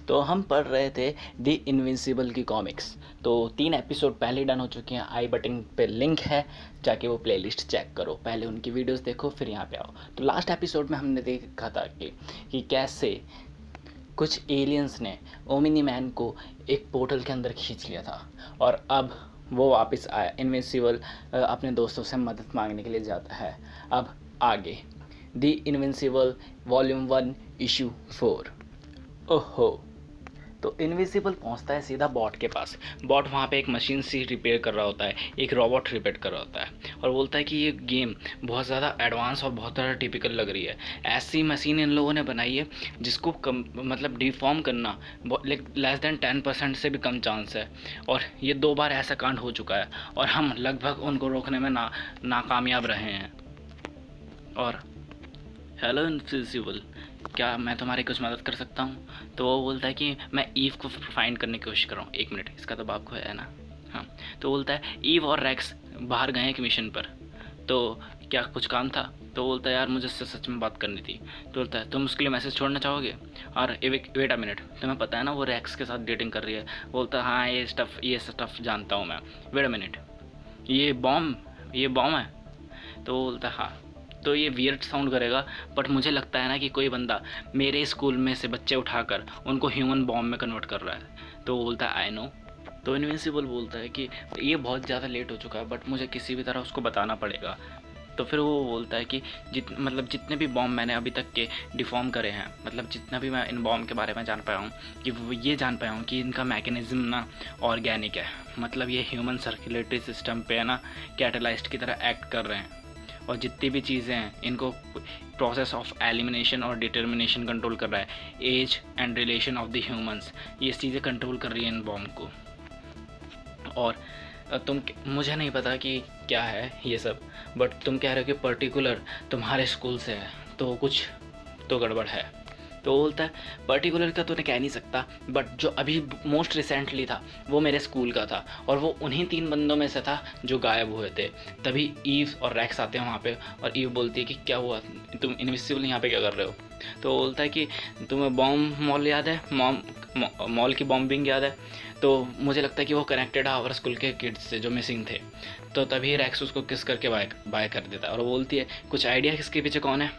तो हम पढ़ रहे थे द इनविंसिबल की कॉमिक्स। तो 3 एपिसोड पहले डन हो चुके हैं, आई बटन पे लिंक है, जाके वो प्लेलिस्ट चेक करो, पहले उनकी वीडियोस देखो फिर यहाँ पे आओ। तो लास्ट एपिसोड में हमने देखा था कि कैसे कुछ एलियंस ने ओमिनी मैन को एक पोर्टल के अंदर खींच लिया था और अब वो वापस आया। इनविंसिबल अपने दोस्तों से मदद मांगने के लिए जाता है। अब आगे द इनविंसिबल वॉल्यूम 1 इशू 4। ओहो, तो इनविजिबल पहुंचता है सीधा बॉट के पास। बॉट वहाँ पे एक मशीन सी रिपेयर कर रहा होता है, एक रोबोट रिपेयर कर रहा होता है और बोलता है कि ये गेम बहुत ज़्यादा एडवांस और बहुत ज़्यादा टिपिकल लग रही है। ऐसी मशीन इन लोगों ने बनाई है जिसको मतलब डिफॉर्म करना लेस देन 10% से भी कम चांस है, और ये 2 बार ऐसा कांड हो चुका है और हम लगभग उनको रोकने में नाकामयाब रहे हैं। और हेलो इनविजिबल, क्या मैं तुम्हारी कुछ मदद कर सकता हूँ? तो वो बोलता है कि मैं ईव को फाइंड करने की कोशिश कर रहा हूँ। 1 मिनट, इसका तो बाप को है ना। हाँ, तो बोलता है ईव और रेक्स बाहर गए हैं एक मिशन पर, तो क्या कुछ काम था? तो बोलता है यार मुझे उससे सच में बात करनी थी। तो बोलता है तुम उसके लिए मैसेज छोड़ना चाहोगे? और वेट अ मिनट, तुम्हें पता है ना वो रेक्स के साथ डेटिंग कर रही है? बोलता है हाँ ये स्टफ़ जानता हूँ मैं। वेट अ मिनट, ये बॉम्ब है? तो बोलता है हाँ। तो ये वियर्ड साउंड करेगा, बट मुझे लगता है ना कि कोई बंदा मेरे स्कूल में से बच्चे उठाकर उनको ह्यूमन बॉम्ब में कन्वर्ट कर रहा है। तो वो बोलता है आई नो। तो इनविंसिबल बोलता है कि ये बहुत ज़्यादा लेट हो चुका है, बट मुझे किसी भी तरह उसको बताना पड़ेगा। तो फिर वो बोलता है कि जितने भी बॉम्ब मैंने अभी तक के डिफॉर्म करे हैं, मतलब जितना भी मैं इन बॉम्ब के बारे में जान पाया हूँ, कि वो ये जान पाया हूँ कि इनका मैकेनिज़्म ना ऑर्गेनिक है, मतलब ये ह्यूमन सर्कुलेटरी सिस्टम पे है ना कैटलाइस्ट की तरह एक्ट कर रहे हैं, और जितनी भी चीज़ें हैं इनको प्रोसेस ऑफ एलिमिनेशन और डिटर्मिनेशन कंट्रोल कर रहा है। As and relation of the humans, ये चीज़ें कंट्रोल कर रही हैं इन बॉम्ब को। और मुझे नहीं पता कि क्या है ये सब, बट तुम कह रहे हो कि पर्टिकुलर तुम्हारे स्कूल से है, तो कुछ तो गड़बड़ है। तो बोलता है पर्टिकुलर का तो मैं कह नहीं सकता, बट जो अभी मोस्ट रिसेंटली था वो मेरे स्कूल का था, और वो उन्हीं 3 बंदों में से था जो गायब हुए थे। तभी ईव और रैक्स आते हैं वहाँ पे, और ईव बोलती है कि क्या हुआ, तुम इनविजिबल यहाँ पे क्या कर रहे हो? तो बोलता है कि तुम्हें बॉम्ब मॉल याद है, मॉल की बॉम्बिंग याद है? तो मुझे लगता है कि वो कनेक्टेड है आवर स्कूल के किड्स से जो मिसिंग थे। तो तभी रैक्स उसको किस करके बाय कर देता है, और वो बोलती है कुछ आइडिया किसके पीछे कौन है?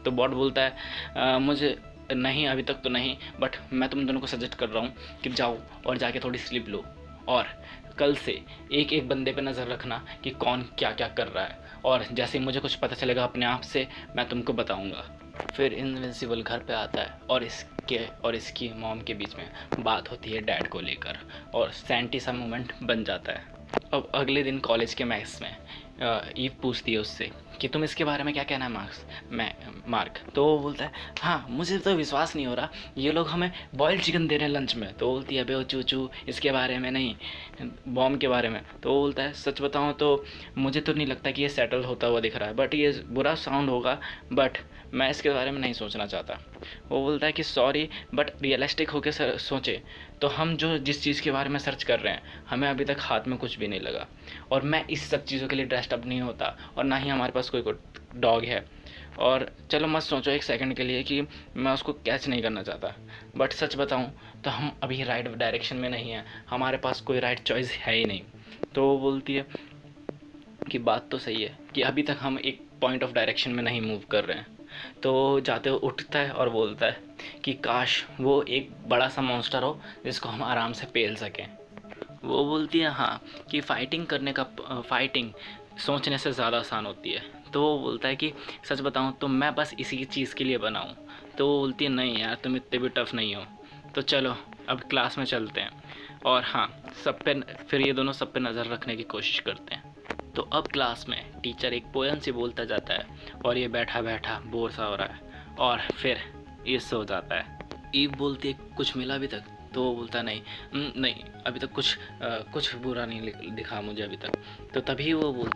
तो बॉट बोलता है मुझे नहीं, अभी तक तो नहीं, बट मैं तुम दोनों को सजेस्ट कर रहा हूँ कि जाओ और जाके थोड़ी स्लीप लो, और कल से एक बंदे पे नज़र रखना कि कौन क्या क्या कर रहा है, और जैसे ही मुझे कुछ पता चलेगा अपने आप से मैं तुमको बताऊँगा। फिर इनविंसिबल घर पे आता है और इसकी मॉम के बीच में बात होती है डैड को लेकर, और सैंटी सा मोमेंट बन जाता है। अब अगले दिन कॉलेज के मैथ्स में ईव पूछती है उससे कि तुम इसके बारे में क्या कहना है मार्क? तो वो बोलता है हाँ, मुझे तो विश्वास नहीं हो रहा, ये लोग हमें बॉइल्ड चिकन दे रहे हैं लंच में। तो बोलती है बे चू इसके बारे में नहीं, बॉम्ब के बारे में। तो वो बोलता है सच बताऊँ तो मुझे तो नहीं लगता कि ये सेटल होता हुआ दिख रहा है, बट ये बुरा साउंड होगा, बट मैं इसके बारे में नहीं सोचना चाहता। वो बोलता है कि सॉरी, बट रियलिस्टिक होकर सोचे तो हम जिस चीज़ के बारे में सर्च कर रहे हैं हमें अभी तक हाथ में कुछ भी नहीं लगा, और मैं इस सब चीज़ों के लिए ड्रेस्ड अप नहीं होता, और ना ही हमारे पास कोई डॉग है। और चलो मत सोचो एक सेकंड के लिए कि मैं उसको कैच नहीं करना चाहता, बट सच बताऊं तो हम अभी राइट डायरेक्शन में नहीं हैं, हमारे पास कोई राइट चॉइस है ही नहीं। तो वो बोलती है कि बात तो सही है कि अभी तक हम एक पॉइंट ऑफ डायरेक्शन में नहीं मूव कर रहे हैं। तो जाते हुए उठता है और बोलता है कि काश वो एक बड़ा सा मॉन्स्टर हो जिसको हम आराम से पेल सकें। वो बोलती है हाँ, कि फाइटिंग सोचने से ज़्यादा आसान होती है। तो वो बोलता है कि सच बताऊँ तो मैं बस इसी चीज़ के लिए बना हूँ। तो वो बोलती है नहीं यार, तुम इतने भी टफ नहीं हो, तो चलो अब क्लास में चलते हैं। और हाँ, फिर ये दोनों सब पे नज़र रखने की कोशिश करते हैं। तो अब क्लास में टीचर एक पोएम से बोलता जाता है, और ये बैठा बैठा बोर सा हो रहा है, और फिर ये सो जाता है। ईव बोलती है कुछ मिला अभी तक? तो वो बोलता नहीं नहीं, अभी तक कुछ बुरा नहीं दिखा मुझे अभी तक। तो तभी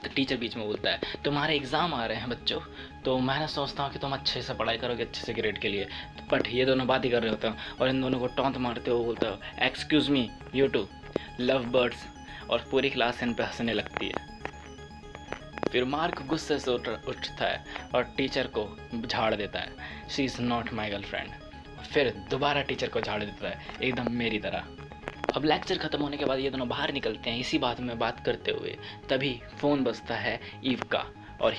टीचर बीच में बोलता है तुम्हारे एग्ज़ाम आ रहे हैं बच्चों, तो मैं सोचता हूँ कि तुम अच्छे से पढ़ाई करोगे, अच्छे से ग्रेड के लिए, बट ये दोनों बात ही कर रहे होते हैं और इन दोनों को टॉन्ट मारते हुए बोलता है excuse me you two love birds, और पूरी क्लास इन पर हंसने लगती है। फिर मार्क गुस्से से उठता है और टीचर को झाड़ देता है, she is not my girlfriend. फिर दोबारा टीचर को झाड़ देता है एकदम मेरी तरह। अब लेक्चर ख़त्म होने के बाद ये दोनों बाहर निकलते हैं इसी बात में बात करते हुए, तभी फ़ोन बजता है ईव का और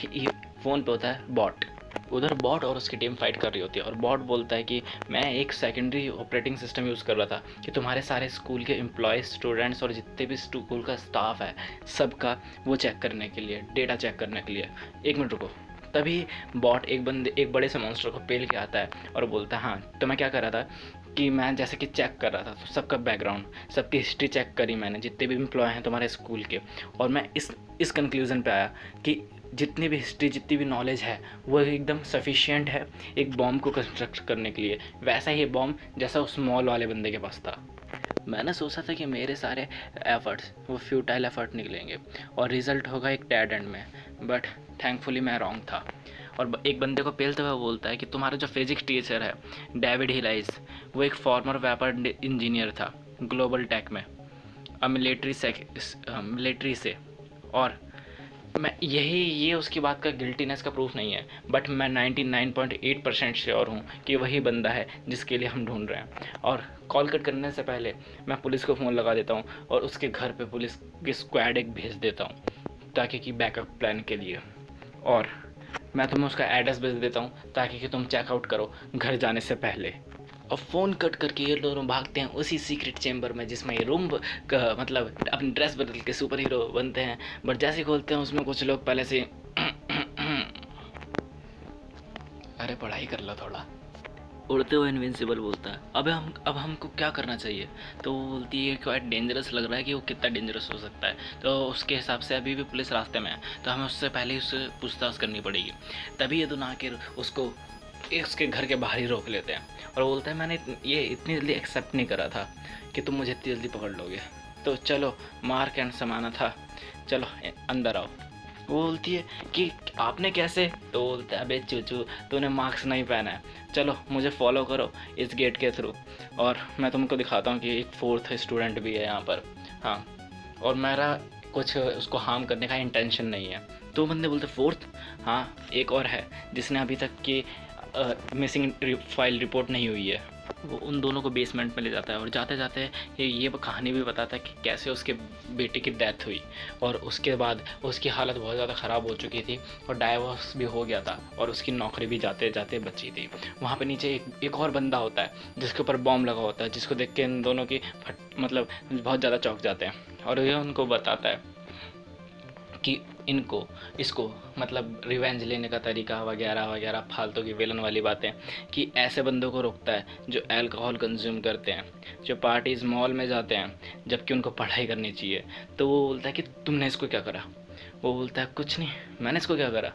फ़ोन पे होता है बॉट। उधर बॉट और उसकी टीम फाइट कर रही होती है और बॉट बोलता है कि मैं एक सेकेंडरी ऑपरेटिंग सिस्टम यूज़ कर रहा था कि तुम्हारे सारे स्कूल के एम्प्लॉयज़, स्टूडेंट्स और जितने भी स्कूल का स्टाफ है सबका वो चेक करने के लिए, डेटा चेक करने के लिए। 1 मिनट रुको। तभी बॉट एक बड़े से मॉन्स्टर को पेल के आता है और बोलता है हाँ तो मैं क्या कर रहा था कि मैं जैसे कि चेक कर रहा था तो सबका बैकग्राउंड, सबकी हिस्ट्री चेक करी मैंने, जितने भी एम्प्लॉय हैं तुम्हारे स्कूल के, और मैं इस कंक्लूज़न पे आया कि जितनी भी हिस्ट्री, जितनी भी नॉलेज है वो एकदम सफिशिएंट है एक बॉम्ब को कंस्ट्रक्ट करने के लिए, वैसा ही बॉम्ब जैसा उस मॉल वाले बंदे के पास था। मैंने सोचा था कि मेरे सारे एफर्ट्स वो फ्यूटाइल एफर्ट निकलेंगे और रिज़ल्ट होगा एक डेड एंड में, बट थैंकफुली मैं रॉन्ग था। और एक बंदे को पेलते हुए बोलता है कि तुम्हारा जो फिजिक्स टीचर है डेविड हिलाइस, वो एक फॉर्मर वेपन इंजीनियर था ग्लोबल टेक में, मिलिट्री से, और मैं ये उसकी बात का गिल्टीनेस का प्रूफ नहीं है, बट मैं 99.8% श्योर हूँ कि वही बंदा है जिसके लिए हम ढूंढ रहे हैं। और कॉल कट करने से पहले मैं पुलिस को फ़ोन लगा देता हूँ और उसके घर पे पुलिस की स्क्वाड एक भेज देता हूँ ताकि कि बैकअप प्लान के लिए, और मैं तुम्हें उसका एड्रेस भेज देता हूँ ताकि कि तुम चेकआउट करो घर जाने से पहले। और फ़ोन कट करके ये दोनों भागते हैं उसी सीक्रेट चेम्बर में जिसमें ये रूम का मतलब अपनी ड्रेस बदल के सुपर हीरो बनते हैं, बट जैसे ही खोलते हैं उसमें कुछ लोग पहले से अरे पढ़ाई कर लो थोड़ा। उड़ते हुए इनविंसिबल बोलता है अब हमको क्या करना चाहिए, तो वो बोलती है क्वाइट डेंजरस लग रहा है कि वो कितना डेंजरस हो सकता है, तो उसके हिसाब से अभी भी पुलिस रास्ते में है तो हमें उससे पहले ही उससे पूछताछ करनी पड़ेगी। तभी ये दोनों आकर उसको उसके घर के बाहर ही रोक लेते हैं और बोलता है मैंने ये इतनी जल्दी एक्सेप्ट नहीं करा था कि तुम मुझे इतनी जल्दी पकड़ लोगे, तो चलो मार्क एंड समाना था, चलो अंदर आओ। वो बोलती है कि आपने कैसे, तो बोलता है अबे चूचू तूने मास्क नहीं पहना है, चलो मुझे फॉलो करो इस गेट के थ्रू और मैं तुमको दिखाता हूँ कि एक 4th स्टूडेंट भी है यहाँ पर, हाँ, और मेरा कुछ उसको हार्म करने का इंटेंशन नहीं है। तो बंदे बोलते 4th, हाँ एक और है जिसने अभी तक की मिसिंग फाइल रिपोर्ट नहीं हुई है। वो उन दोनों को बेसमेंट में ले जाता है और जाते जाते ये कहानी भी बताता है कि कैसे उसके बेटे की डेथ हुई और उसके बाद उसकी हालत बहुत ज़्यादा ख़राब हो चुकी थी और डाइवोर्स भी हो गया था और उसकी नौकरी भी जाते जाते बची थी। वहाँ पे नीचे एक और बंदा होता है जिसके ऊपर बॉम्ब लगा होता है, जिसको देख के इन दोनों की मतलब बहुत ज़्यादा चौंक जाते हैं और ये उनको बताता है कि इसको मतलब रिवेंज लेने का तरीका वगैरह वगैरह फालतू की विलन वाली बातें, कि ऐसे बंदों को रोकता है जो अल्कोहल कंज्यूम करते हैं, जो पार्टीज़ मॉल में जाते हैं जबकि उनको पढ़ाई करनी चाहिए। तो वो बोलता है कि तुमने इसको क्या करा, वो बोलता है कुछ नहीं, मैंने इसको क्या करा,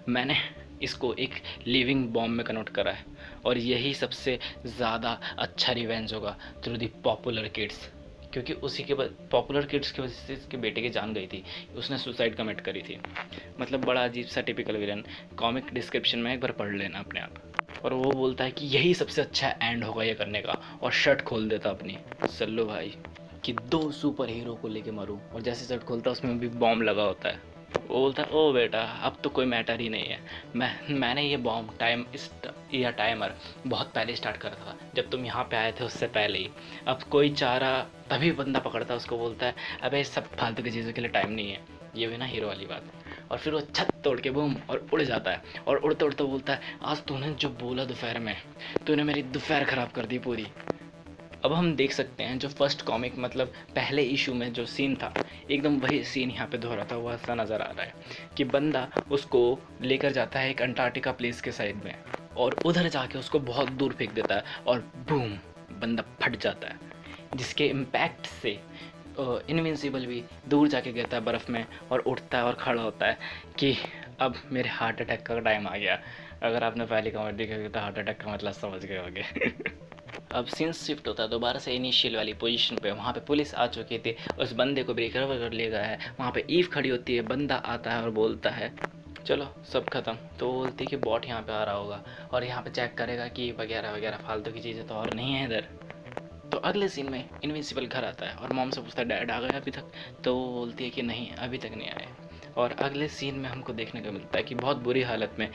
मैंने इसको एक लिविंग बॉम्ब में कन्वर्ट करा है और यही सबसे ज़्यादा अच्छा रिवेंज होगा थ्रू दी पॉपुलर किड्स, क्योंकि उसी के पॉपुलर किड्स की वजह से इसके बेटे की जान गई थी, उसने सुसाइड कमिट करी थी। मतलब बड़ा अजीब सा टिपिकल विलन, कॉमिक डिस्क्रिप्शन में एक बार पढ़ लेना अपने आप। और वो बोलता है कि यही सबसे अच्छा एंड होगा ये करने का, और शर्ट खोल देता अपनी, सल्लू भाई कि 2 सुपर हीरो को लेके मरूं, और जैसे शर्ट खोलता है उसमें भी बॉम्ब लगा होता है। वो बोलता है ओ बेटा अब तो कोई मैटर ही नहीं है, मैंने ये बॉम्ब टाइमर बहुत पहले स्टार्ट करा था जब तुम यहाँ पे आए थे उससे पहले ही, अब कोई चारा। तभी बंदा पकड़ता है उसको, बोलता है अबे सब फालतू की चीज़ों के लिए टाइम नहीं है, ये भी ना हीरो वाली बात। और फिर वो छत तोड़ के बूम और उड़ जाता है और उड़ते उड़ते बोलता है आज तूने जो बोला दोपहर में, तूने मेरी दोपहर ख़राब कर दी पूरी। अब हम देख सकते हैं जो फर्स्ट कॉमिक मतलब पहले इशू में जो सीन था एकदम वही सीन यहाँ पे दोहराता हुआ सा नज़र आ रहा है कि बंदा उसको लेकर जाता है एक अंटार्कटिका प्लेस के साइड में और उधर जाके उसको बहुत दूर फेंक देता है और बूम बंदा फट जाता है, जिसके इम्पैक्ट से इनविंसिबल भी दूर जाके गिरता है बर्फ़ में और उठता है और खड़ा होता है कि अब मेरे हार्ट अटैक का टाइम आ गया। अगर आपने पहली कॉमेडी देखी होगी तो हार्ट अटैक का मतलब समझ गए होंगे। अब सीन्स शिफ्ट होता है दोबारा से इनिशियल वाली पोजीशन पे, वहाँ पे पुलिस आ चुकी थी, उस बंदे को भी रिकवर कर लिया गया है। वहाँ पे ईव खड़ी होती है, बंदा आता है और बोलता है चलो सब खत्म। तो वो बोलती है कि बॉट यहाँ पे आ रहा होगा और यहाँ पे चेक करेगा कि वगैरह वगैरह फालतू की चीज़ें तो और नहीं है इधर। तो अगले सीन में इनविंसिबल घर आता है और मॉम से पूछता है डैड आ गए अभी तक, तो वो बोलती है कि नहीं अभी तक नहीं आए। और अगले सीन में हमको देखने को मिलता है कि बहुत बुरी हालत में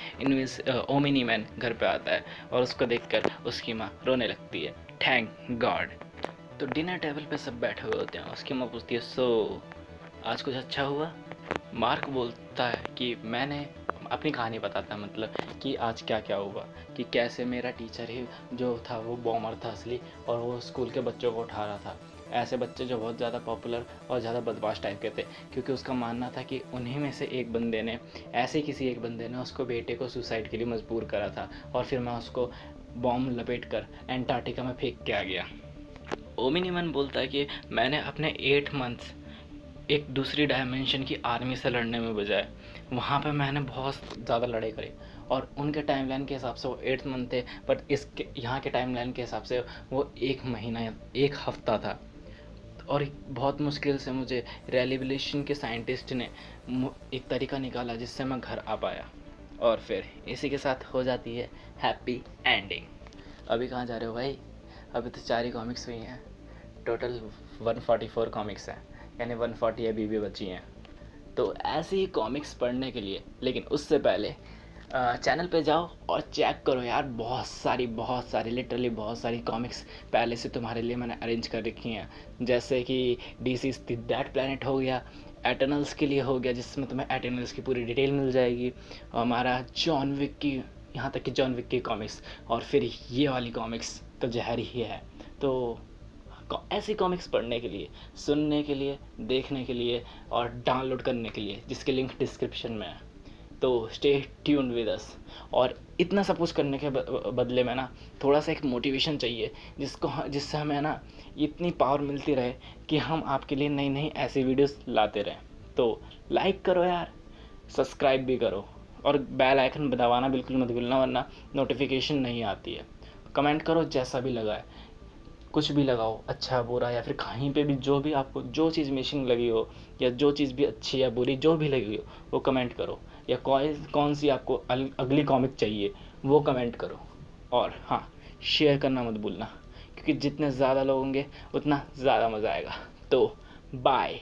ओमिनी मैन घर पे आता है और उसको देखकर उसकी माँ रोने लगती है। Thank God. तो डिनर टेबल पे सब बैठे हुए होते हैं। उसकी माँ पूछती है, सो आज कुछ अच्छा हुआ? मार्क बोलता है कि मैंने अपनी कहानी बताता है, मतलब कि आज क्या क्या हुआ, कि कैसे मेरा टीचर ही जो था वो बॉमर था असली, और वो स्कूल के बच्चों को उठा रहा था, ऐसे बच्चे जो बहुत ज़्यादा पॉपुलर और ज़्यादा बदमाश टाइप के थे, क्योंकि उसका मानना था कि उन्हीं में से एक बंदे ने, ऐसे किसी एक बंदे ने उसको बेटे को सुसाइड के लिए मजबूर करा था, और फिर मैं उसको बॉम्ब लपेट कर एंटार्क्टिका में फेंक के आ गया। ओमिनीमन बोलता है कि मैंने अपने 8 मंथ्स एक दूसरी डायमेंशन की आर्मी से लड़ने में बजाय वहाँ पे मैंने बहुत ज़्यादा लड़ाई करी, और उनके टाइमलाइन के हिसाब से वो 8 मंथ थे, बट इसके यहाँ के टाइमलाइन के हिसाब से वो 1 महीना या 1 हफ्ता था। और बहुत मुश्किल से मुझे रेलिवलेशन के साइंटिस्ट ने एक तरीका निकाला जिससे मैं घर आ पाया, और फिर इसी के साथ हो जाती है हैप्पी एंडिंग। अभी कहाँ जा रहे हो भाई? अभी तो 4 ही कॉमिक्स हुई हैं, टोटल 144 कॉमिक्स हैं, यानी 140 अभी भी बची हैं। तो ऐसे ही कॉमिक्स पढ़ने के लिए, लेकिन उससे पहले चैनल पे जाओ और चेक करो यार, बहुत सारी लिटरली बहुत सारी कॉमिक्स पहले से तुम्हारे लिए मैंने अरेंज कर रखी हैं। जैसे कि डीसी दैट प्लैनेट हो गया, एटर्नल्स के लिए हो गया जिसमें तुम्हें एटर्नल्स की पूरी डिटेल मिल जाएगी, हमारा जॉन विक की, यहाँ तक कि जॉन विक की कॉमिक्स, और फिर ये वाली कॉमिक्स तो जहर ही है। तो ऐसी कॉमिक्स पढ़ने के लिए, सुनने के लिए, देखने के लिए और डाउनलोड करने के लिए, जिसके लिंक डिस्क्रिप्शन में है, तो स्टे ट्यून विद अस। और इतना सब कुछ करने के बदले में ना थोड़ा सा एक मोटिवेशन चाहिए, जिससे हमें ना इतनी पावर मिलती रहे कि हम आपके लिए नई नई ऐसी वीडियोस लाते रहें। तो लाइक करो यार, सब्सक्राइब भी करो, और बेल आइकन दबाना बिल्कुल मत भूलना, वरना नोटिफिकेशन नहीं आती है। कमेंट करो जैसा भी लगा है, कुछ भी लगाओ, अच्छा बुरा, या फिर कहीं पे भी जो भी आपको जो चीज़ मिसिंग लगी हो, या जो चीज़ भी अच्छी या बुरी जो भी लगी हो वो कमेंट करो, या कौन सी आपको अगली कॉमिक चाहिए वो कमेंट करो। और हाँ, शेयर करना मत भूलना, क्योंकि जितने ज़्यादा लोग होंगे उतना ज़्यादा मज़ा आएगा। तो बाय।